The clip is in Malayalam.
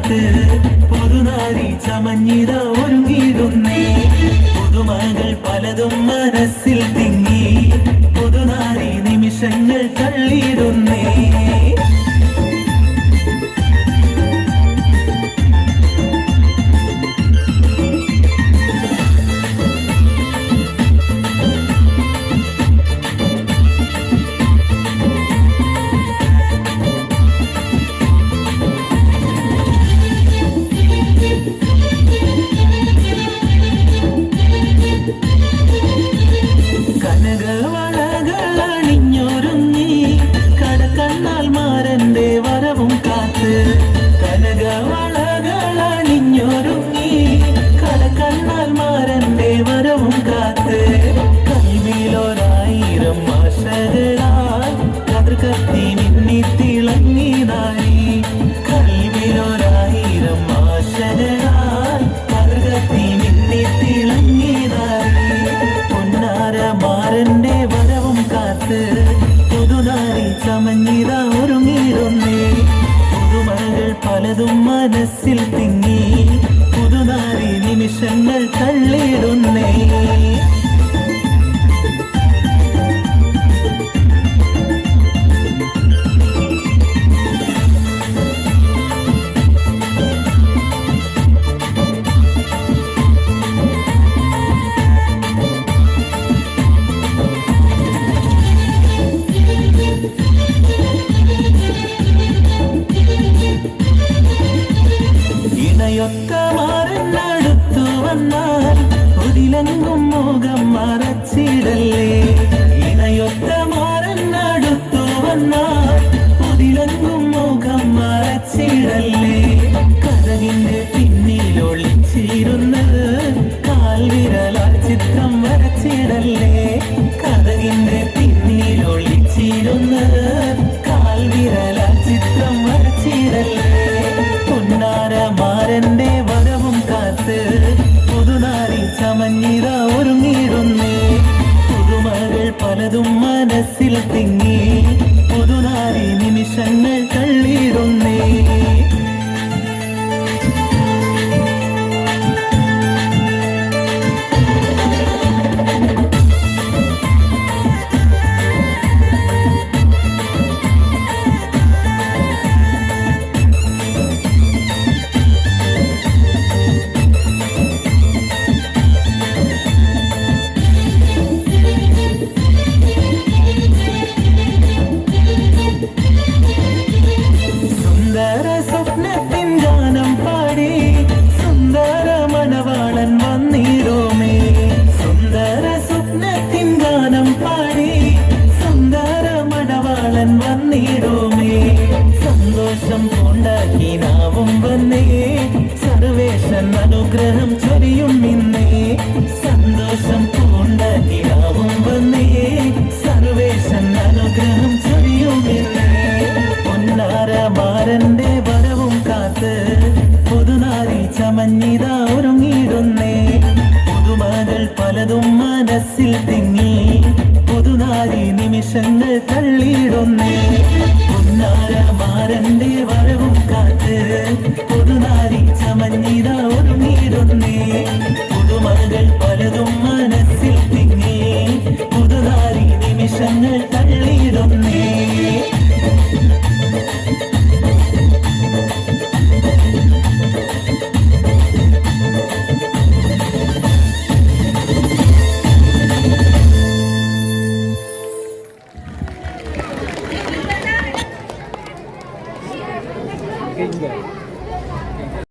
കാത്ത് പുതുനാരി ചമഞ്ഞിത ഒരുങ്ങിയിടുന്നേ പുതുമകൾ പലതും മനസ്സിൽ തിങ്ങി പുതുനാരി നിമിഷങ്ങൾ തള്ളിയിടുന്നേ പലതും മനസ്സിൽ തിങ്ങി പുതുനാരി നിമിഷങ്ങൾ തള്ളിയിടുന്നേ ഇണയൊത്തമാരെന്നടുത്തു വന്നാൽ ഒതിലെങ്കും മുഖം മറച്ചിടല്ലേ ഇണയൊത്തമാരെന്നടുത്തു വന്നാൽ ഒതിലെങ്കും മുഖം മറച്ചിടല്ലേ കഥകിന്റെ പിന്നിൽ ഒളിച്ചിരുന്നത് കാൽവിരലാൽ ചിത്രം വരച്ചിടല്ലേ കഥകിന്റെ പിന്നിൽ ഒളിച്ചിരുന്നത് കാൽവിരലാൽ ചിത്രം വരച്ചിടല്ലേ പൊന്നാരമാരന്റെ വരവും കാത്ത് പുതുനാരി ചമഞ്ഞിത ഒരുങ്ങിയിടുന്നേ പുതുമകൾ പലതും മനസ്സിൽ തിങ്ങി പുതുനാരി നിമിഷങ്ങൾ തള്ളിയിടുന്നേ സന്തോഷം കൊണ്ടാക്കിനാവും വന്നേ സർവേശൻ അനുഗ്രഹം ചൊരിയും ഇന്നേ സന്തോഷം കൊണ്ടാക്കിനാവും വന്നേ സർവേശൻ അനുഗ്രഹം ചൊരിയും ഇന്നേ പൊന്നാരമാരന്റെ വരവും കാത്ത് പുതുനാരി ചമഞ്ഞിത ഒരുങ്ങിയിടുന്നേ പുതുമകൾ പലതും മനസ്സിൽ തിങ്ങി പുതുനാരി നിമിഷങ്ങൾ തള്ളിയിടുന്നേ പൊന്നാരമാരന്റെ വരവും കാത്ത് പുതുനാരി ചമഞ്ഞിത ഒരുങ്ങിയിടുന്നേ പുതുമകൾ പലതും